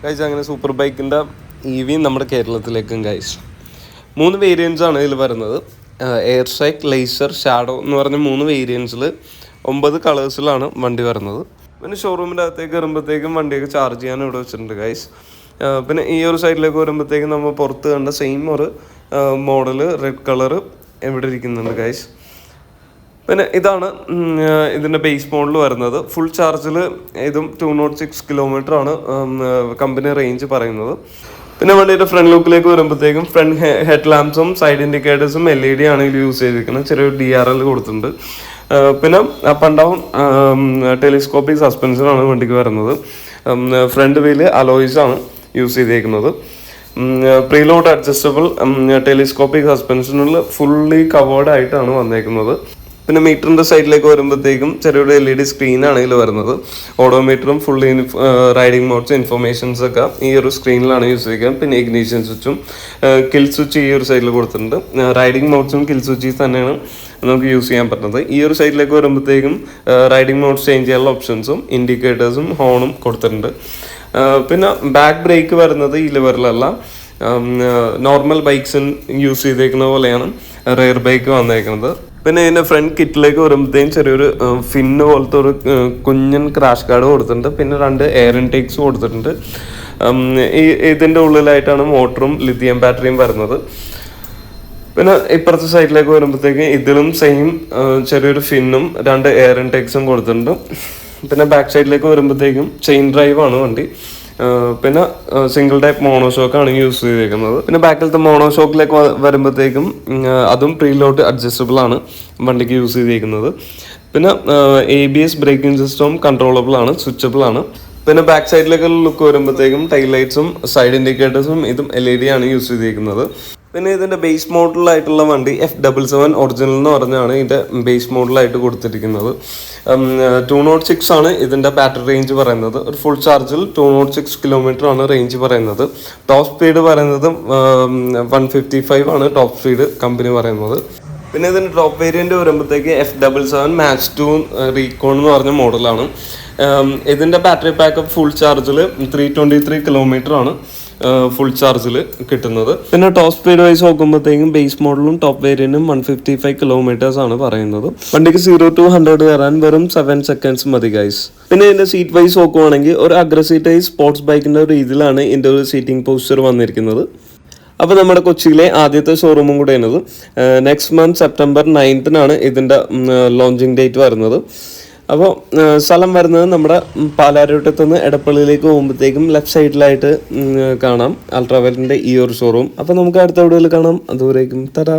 Guys അങ്ങനെ super ബൈക്കിൻ്റെ EV നമ്മുടെ കേരളത്തിലേക്കും ഗൈസ് 3 വേരിയൻസ് ആണ് ഇതിൽ വരുന്നത്. എയർ സ്ട്രൈക്ക്, ലേസർ, ഷാഡോ എന്ന് പറഞ്ഞ 3 വേരിയൻസിൽ 9 കളേഴ്സിലാണ് വണ്ടി വരുന്നത്. പിന്നെ ഷോറൂമിൻ്റെ അകത്തേക്ക് വരുമ്പോഴത്തേക്കും വണ്ടിയൊക്കെ ചാർജ് ചെയ്യാൻ ഇവിടെ വെച്ചിട്ടുണ്ട് ഗൈസ്. പിന്നെ ഈ ഒരു സൈഡിലേക്ക് വരുമ്പോഴത്തേക്കും നമ്മൾ പുറത്ത് കണ്ട സെയിം ഒരു മോഡൽ റെഡ് കളർ ഇവിടെ ഇരിക്കുന്നുണ്ട് ഗൈസ്. പിന്നെ ഇതാണ് ഇതിൻ്റെ ബേസ് മോഡൽ വരുന്നത്. ഫുൾ ചാർജിൽ ഇതും 206 കിലോമീറ്ററാണ് കമ്പനി റേഞ്ച് പറയുന്നത്. പിന്നെ വണ്ടിയുടെ ഫ്രണ്ട് ലുക്കിലേക്ക് വരുമ്പോഴത്തേക്കും ഫ്രണ്ട് ഹെഡ് ലാംപ്സും സൈഡ് ഇൻഡിക്കേറ്റേഴ്സും LED ആണ് ഇതിൽ യൂസ് ചെയ്തിരിക്കുന്നത്. ചെറിയൊരു DRL കൊടുത്തിട്ടുണ്ട്. പിന്നെ അപ്പ് ആൻഡ് ഡൗൺ ടെലിസ്കോപ്പിക് സസ്പെൻഷനാണ് വണ്ടിക്ക് വരുന്നത്. ഫ്രണ്ട് വീല് അലോയ്സ് ആണ് യൂസ് ചെയ്തേക്കുന്നത്. പ്രീലോഡ് അഡ്ജസ്റ്റബിൾ ടെലിസ്കോപ്പിക് സസ്പെൻഷനിൽ ഫുള്ളി കവേർഡ് ആയിട്ടാണ് വന്നേക്കുന്നത്. പിന്നെ മീറ്ററിൻ്റെ സൈഡിലേക്ക് വരുമ്പോഴത്തേക്കും ചെറിയൊരു LED സ്ക്രീനാണ് ഇതിൽ വരുന്നത്. ഓഡോമീറ്ററും ഫുള്ളി റൈഡിംഗ് മോഡ്സ് ഇൻഫർമേഷൻസ് ഒക്കെ ഈ ഒരു സ്ക്രീനിലാണ് യൂസ് ചെയ്യുക. പിന്നെ ഇഗ്നീഷൻ സ്വിച്ചും കിൽ സ്വിച്ച് ഈ ഒരു സൈഡിൽ കൊടുത്തിട്ടുണ്ട്. റൈഡിംഗ് മോഡ്സും കിൽ സ്വിച്ചിൽ തന്നെയാണ് നമുക്ക് യൂസ് ചെയ്യാൻ പറ്റുന്നത്. ഈ ഒരു സൈഡിലേക്ക് വരുമ്പോഴത്തേക്കും റൈഡിംഗ് മോഡ്സ് ചേഞ്ച് ചെയ്യാനുള്ള ഓപ്ഷൻസും ഇൻഡിക്കേറ്റേഴ്സും ഹോണും കൊടുത്തിട്ടുണ്ട്. പിന്നെ ബാക്ക് ബ്രേക്ക് വരുന്നത് ഈ ലെവറിലല്ല. നോർമൽ ബൈക്സിന് യൂസ് ചെയ്തേക്കുന്ന പോലെയാണ് റെയർ ബൈക്ക് വന്നേക്കുന്നത്. പിന്നെ ഇതിൻ്റെ ഫ്രണ്ട് കിറ്റിലേക്ക് വരുമ്പോഴത്തേക്കും ചെറിയൊരു ഫിന്ന് പോലത്തെ ഒരു കുഞ്ഞൻ ക്രാഷ് ഗാർഡ് കൊടുത്തിട്ടുണ്ട്. പിന്നെ 2 എയർ ഇൻടേക്സ് കൊടുത്തിട്ടുണ്ട്. ഇതിൻ്റെ ഉള്ളിലായിട്ടാണ് മോട്ടറും ലിഥിയം ബാറ്ററിയും വരുന്നത്. പിന്നെ ഇപ്പുറത്തെ സൈഡിലേക്ക് വരുമ്പോഴത്തേക്കും ഇതിലും സെയിം ചെറിയൊരു ഫിന്നും 2 എയർ ഇൻടേക്സും കൊടുത്തിട്ടുണ്ട്. പിന്നെ ബാക്ക് സൈഡിലേക്ക് വരുമ്പോഴത്തേക്കും ചെയിൻ ഡ്രൈവ് ആണ് വണ്ടി. പിന്നെ സിംഗിൾ ടൈപ്പ് മോണോഷോക്കാണ് യൂസ് ചെയ്തേക്കുന്നത്. പിന്നെ ബാക്കിലത്തെ മോണോഷോക്കിലേക്ക് വരുമ്പോഴത്തേക്കും അതും പ്രീലോഡ് അഡ്ജസ്റ്റബിൾ ആണ് വണ്ടിക്ക് യൂസ് ചെയ്തേക്കുന്നത്. പിന്നെ ABS ബ്രേക്കിംഗ് സിസ്റ്റവും കൺട്രോളബിൾ ആണ്, സ്വിച്ചബിൾ ആണ്. പിന്നെ ബാക്ക് സൈഡിലേക്ക് ലുക്ക് വരുമ്പോഴത്തേക്കും ടൈൽ ലൈറ്റ്സും സൈഡ് ഇൻഡിക്കേറ്റേഴ്സും ഇതും LED ആണ് യൂസ് ചെയ്തിരിക്കുന്നത്. പിന്നെ ഇതിൻ്റെ ബേസ് മോഡലായിട്ടുള്ള വണ്ടി F77 ഒറിജിനൽ എന്ന് പറഞ്ഞാണ് ഇതിൻ്റെ ബേസ് മോഡലായിട്ട് കൊടുത്തിരിക്കുന്നത്. 206 ആണ് ഇതിൻ്റെ ബാറ്ററി റേഞ്ച് പറയുന്നത്. ഒരു ഫുൾ ചാർജിൽ 206 കിലോമീറ്റർ ആണ് റേഞ്ച് പറയുന്നത്. ടോപ്പ് സ്പീഡ് പറയുന്നത് 155 ആണ് ടോപ്പ് സ്പീഡ് കമ്പനി പറയുന്നത്. പിന്നെ ഇതിൻ്റെ ടോപ്പ് വേരിയൻ്റ് വരുമ്പോഴത്തേക്ക് F77 മാച്ച് 2 റീകോൺ എന്ന് പറഞ്ഞ മോഡലാണ്. ഇതിൻ്റെ ബാറ്ററി ബാക്കപ്പ് ഫുൾ ചാർജിൽ 323 കിലോമീറ്റർ ആണ് ഫുൾ ചാർജിൽ കിട്ടുന്നത്. പിന്നെ ടോപ്പ് സ്പീഡ് വൈസ് നോക്കുമ്പോഴത്തേക്കും ബേസ് മോഡലും ടോപ്പ് വേരിയന്റും 155 കിലോമീറ്റേഴ്സ് ആണ് പറയുന്നത്. വണ്ടിക്ക് 0 to 100 കയറാൻ വെറും 7 seconds മതി ഗൈസ്. പിന്നെ ഇതിന്റെ സീറ്റ് വൈസ് നോക്കുവാണെങ്കിൽ ഒരു അഗ്രസീവ് സ്പോർട്സ് ബൈക്കിന്റെ രീതിയിലാണ് ഇതിന്റെ ഒരു സീറ്റിംഗ് പോസ്ചർ വന്നിരിക്കുന്നത്. അപ്പോൾ നമ്മുടെ കൊച്ചിയിലെ ആദ്യത്തെ ഷോറൂമും കൂടെയാണിത്. നെക്സ്റ്റ് മന്ത് September 9th ഇതിന്റെ ലോഞ്ചിങ് ഡേറ്റ് വരുന്നത്. അപ്പോൾ സ്ഥലം വരുന്നത് നമ്മുടെ പാലാരിവട്ടത്തു നിന്ന് എടപ്പള്ളിയിലേക്ക് പോകുമ്പോഴത്തേക്കും ലെഫ്റ്റ് സൈഡിലായിട്ട് കാണാം അൾട്രാവെലിൻ്റെ ഈ ഒരു ഷോറൂം. അപ്പോൾ നമുക്ക് അടുത്ത വീഡിയോയിൽ കാണാം. അതുവരേക്കും തരാ.